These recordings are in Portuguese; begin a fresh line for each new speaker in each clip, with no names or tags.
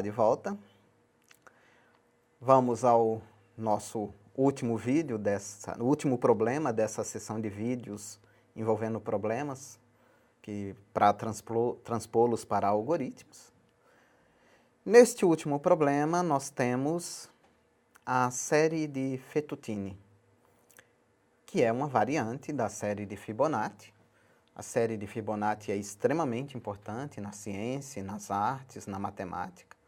Olá de volta. Vamos ao nosso último vídeo, último problema dessa sessão de vídeos envolvendo problemas para transpô-los para algoritmos. Neste último problema, nós temos a série de Fettuccini, que é uma variante da série de Fibonacci. A série de Fibonacci é extremamente importante na ciência, nas artes, na matemática,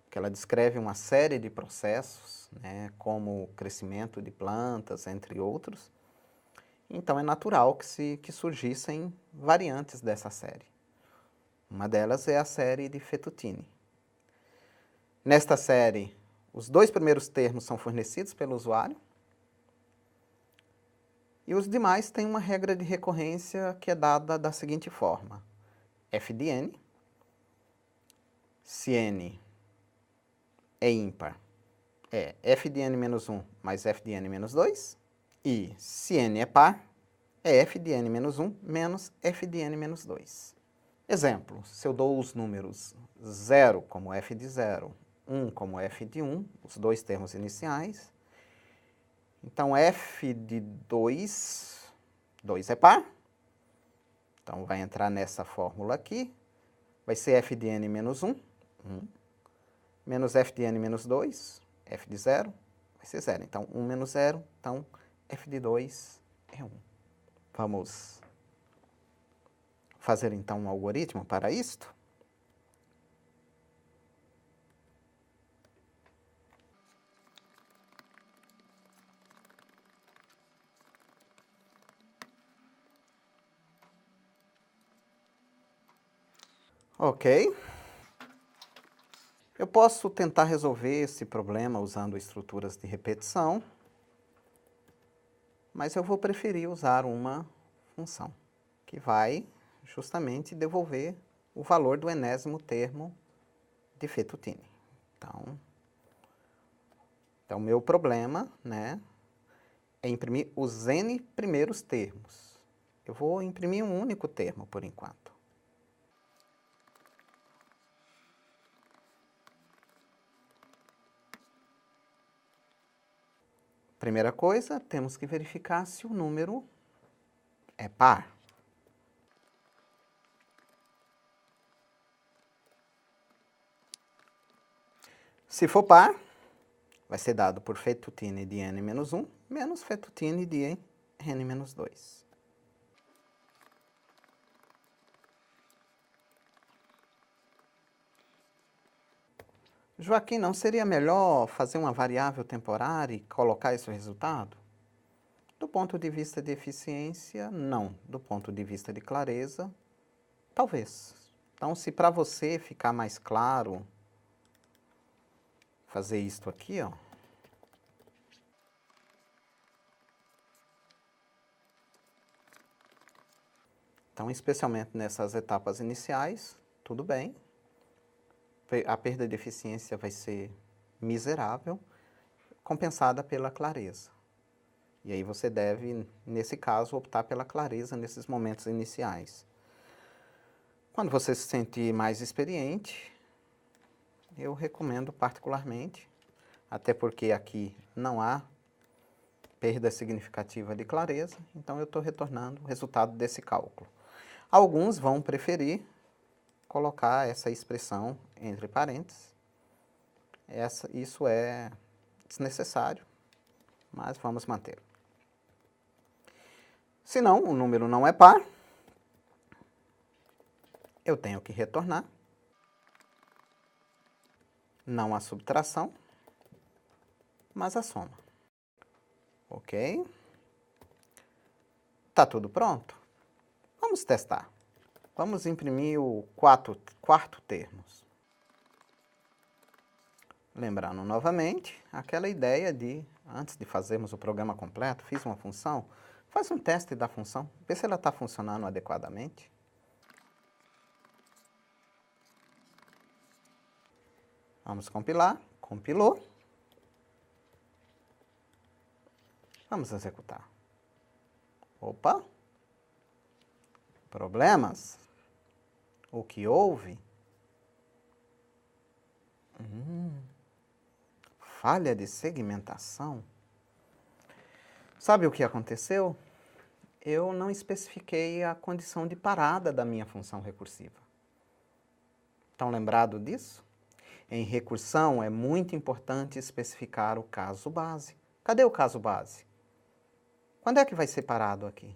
porque ela descreve uma série de processos, né, como o crescimento de plantas, entre outros. Então é natural que surgissem variantes dessa série. Uma delas é a série de Fettuccini. Nesta série, os dois primeiros termos são fornecidos pelo usuário, e os demais têm uma regra de recorrência que é dada da seguinte forma: f de n, se n é ímpar, é f de n menos 1 mais f de n menos 2, e se n é par, é f de n menos 1 menos f de n menos 2. Exemplo, se eu dou os números 0 como f de 0, 1 como f de 1, os dois termos iniciais, então f de 2 é par, então vai entrar nessa fórmula aqui, vai ser f de n menos 1, menos f de n menos 2, f de 0, vai ser 0. Então, 1 menos 0, então f de 2 é 1. Vamos fazer então um algoritmo para isto? Ok. Eu posso tentar resolver esse problema usando estruturas de repetição, mas eu vou preferir usar uma função que vai justamente devolver o valor do enésimo termo de Fettuccini. Então meu problema, né, é imprimir os n primeiros termos. Eu vou imprimir um único termo por enquanto. Primeira coisa, temos que verificar se o número é par. Se for par, vai ser dado por Fettuccini de n menos 1 menos Fettuccini de n menos 2. Joaquim, não seria melhor fazer uma variável temporária e colocar esse resultado? Do ponto de vista de eficiência, não. Do ponto de vista de clareza, talvez. Então, se para você ficar mais claro fazer isto aqui, ó. Então, especialmente nessas etapas iniciais, tudo bem. A perda de eficiência vai ser miserável, compensada pela clareza. E aí você deve, nesse caso, optar pela clareza nesses momentos iniciais. Quando você se sentir mais experiente, eu recomendo particularmente, até porque aqui não há perda significativa de clareza, então eu estou retornando o resultado desse cálculo. Alguns vão preferir colocar essa expressão entre parênteses. Isso é desnecessário, mas vamos manter. Se não, o número não é par, eu tenho que retornar. Não a subtração, mas a soma. Ok? Tá tudo pronto? Vamos testar. Vamos imprimir o quarto termos. Lembrando novamente, aquela ideia de, antes de fazermos o programa completo, fiz uma função, faz um teste da função, vê se ela está funcionando adequadamente. Vamos compilar. Compilou. Vamos executar. Opa! Problemas? O que houve? Falha de segmentação? Sabe o que aconteceu? Eu não especifiquei a condição de parada da minha função recursiva. Estão lembrados disso? Em recursão é muito importante especificar o caso base. Cadê o caso base? Quando é que vai ser parado aqui?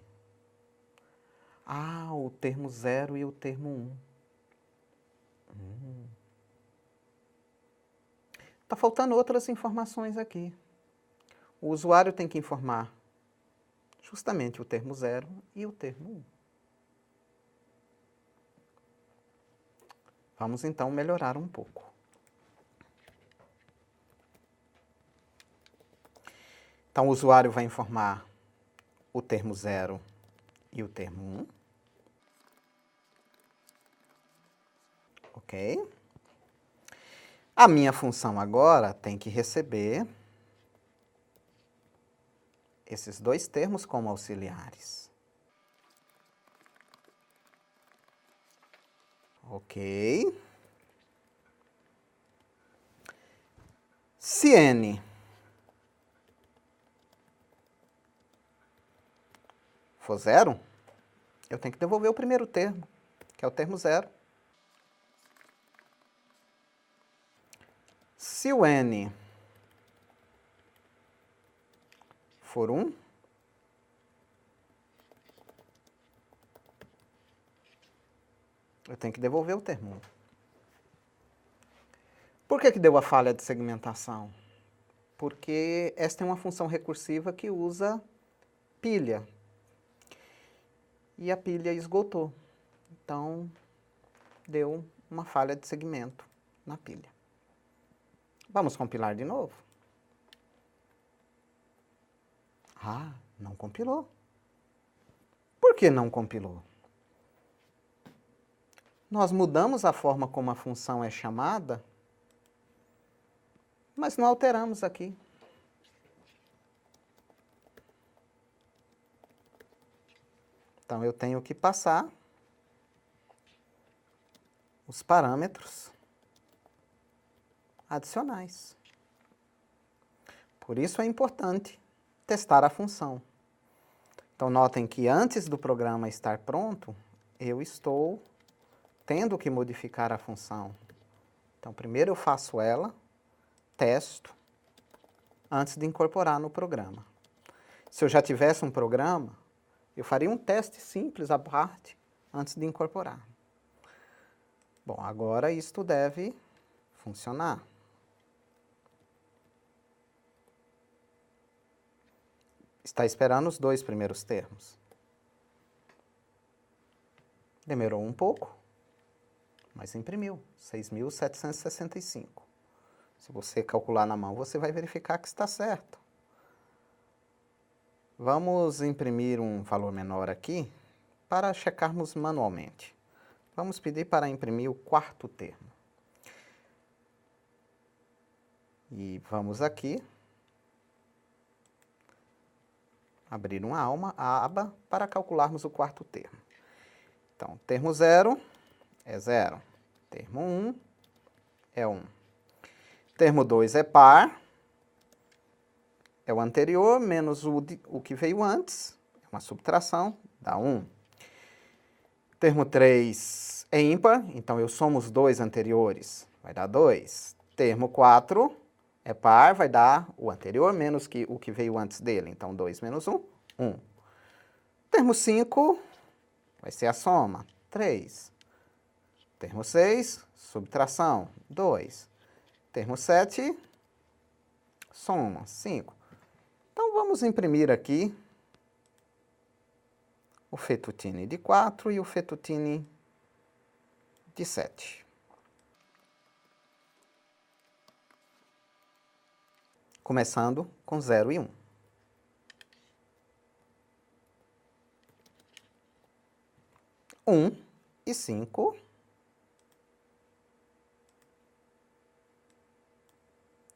Ah, o termo 0 e o termo 1. Está faltando outras informações aqui. O usuário tem que informar justamente o termo 0 e o termo 1. Vamos então melhorar um pouco. Então o usuário vai informar o termo 0 e o termo 1. Ok? A minha função agora tem que receber esses dois termos como auxiliares. Ok. Se n for 0, eu tenho que devolver o primeiro termo, que é o termo 0. Se o n for 1, eu tenho que devolver o termo 1. Por que deu a falha de segmentação? Porque esta é uma função recursiva que usa pilha. E a pilha esgotou. Então, deu uma falha de segmento na pilha. Vamos compilar de novo? Ah, não compilou. Por que não compilou? Nós mudamos a forma como a função é chamada, mas não alteramos aqui. Então, eu tenho que passar os parâmetros adicionais. Por isso é importante testar a função. Então, notem que antes do programa estar pronto, eu estou tendo que modificar a função. Então, primeiro eu faço ela, testo, antes de incorporar no programa. Se eu já tivesse um programa, eu faria um teste simples à parte antes de incorporar. Bom, agora isto deve funcionar. Está esperando os dois primeiros termos. Demorou um pouco, mas imprimiu, 6.765. Se você calcular na mão, você vai verificar que está certo. Vamos imprimir um valor menor aqui para checarmos manualmente. Vamos pedir para imprimir o quarto termo. E vamos aqui abrir uma aba para calcularmos o quarto termo. Então, termo 0 é 0. Termo 1 é 1. Termo 2 é par, é o anterior menos o que veio antes, é uma subtração, dá 1. Termo 3 é ímpar, então eu somo os dois anteriores, vai dar 2. Termo 4 é par, vai dar o anterior menos o que veio antes dele, então 2 menos 1, 1. Termo 5 vai ser a soma, 3. Termo 6, subtração, 2. Termo 7, soma, 5. Então, vamos imprimir aqui o fettuccine de 4 e o fettuccine de 7. Começando com 0 e 1. E 5.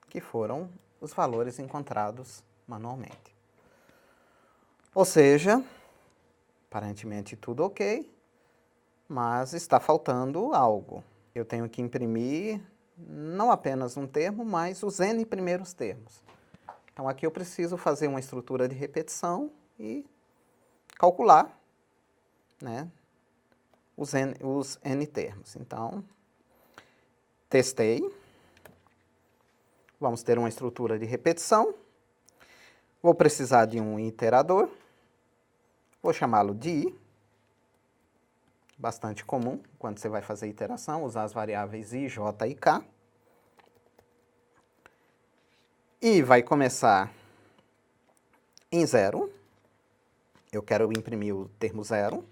Que foram os valores encontrados manualmente. Ou seja, aparentemente tudo ok, mas está faltando algo. Eu tenho que imprimir não apenas um termo, mas os n primeiros termos. Então, aqui eu preciso fazer uma estrutura de repetição e calcular, né, os n termos. Então, testei. Vamos ter uma estrutura de repetição. Vou precisar de um iterador. Vou chamá-lo de i. Bastante comum quando você vai fazer iteração, usar as variáveis i, j e k. E vai começar em 0. Eu quero imprimir o termo 0.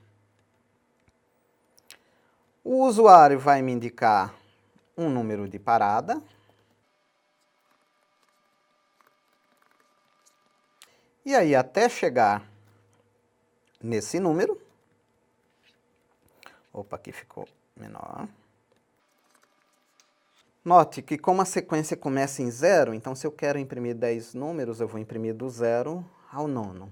O usuário vai me indicar um número de parada. E aí, até chegar nesse número... Opa, aqui ficou menor. Note que como a sequência começa em 0, então se eu quero imprimir 10 números, eu vou imprimir do 0 ao 9.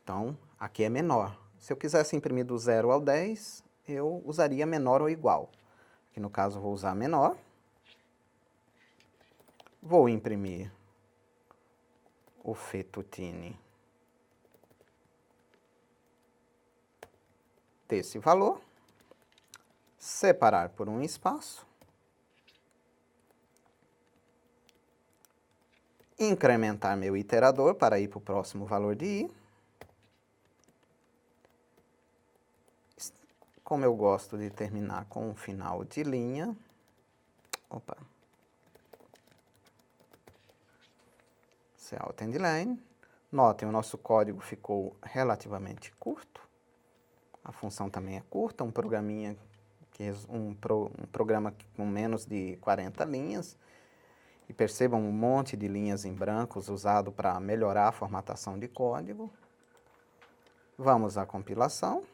Então, aqui é menor. Se eu quisesse imprimir do 0 ao 10, eu usaria menor ou igual. Aqui no caso, vou usar menor. Vou imprimir o fettuccine desse valor. Separar por um espaço. Incrementar meu iterador para ir para o próximo valor de i. Como eu gosto de terminar com um final de linha, opa, Alt Endline. Notem, o nosso código ficou relativamente curto. A função também é curta, um programinha, um programa com menos de 40 linhas. E percebam um monte de linhas em brancos usado para melhorar a formatação de código. Vamos à compilação.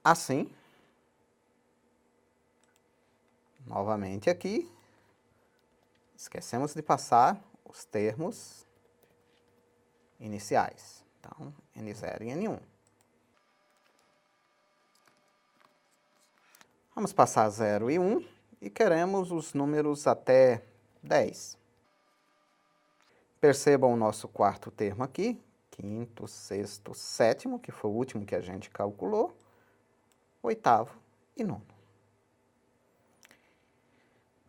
Assim. Novamente aqui. Esquecemos de passar os termos iniciais. Então, N0 e N1. Vamos passar 0 e 1 e queremos os números até 10. Percebam o nosso quarto termo aqui, quinto, sexto, sétimo, que foi o último que a gente calculou, oitavo e nono.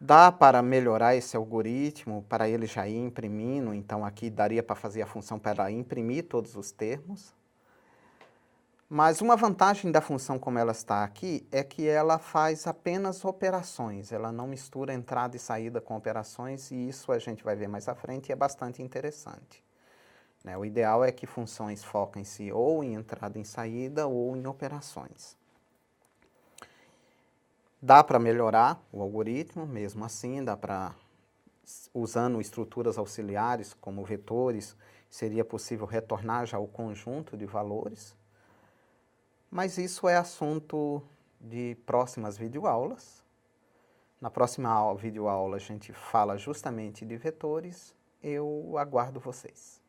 Dá para melhorar esse algoritmo, para ele já ir imprimindo, então aqui daria para fazer a função para imprimir todos os termos. Mas uma vantagem da função como ela está aqui é que ela faz apenas operações, ela não mistura entrada e saída com operações, e isso a gente vai ver mais à frente e é bastante interessante. Né? O ideal é que funções foquem-se ou em entrada e saída ou em operações. Dá para melhorar o algoritmo, mesmo assim, dá para, usando estruturas auxiliares como vetores, seria possível retornar já o conjunto de valores. Mas isso é assunto de próximas videoaulas. Na próxima videoaula a gente fala justamente de vetores. Eu aguardo vocês.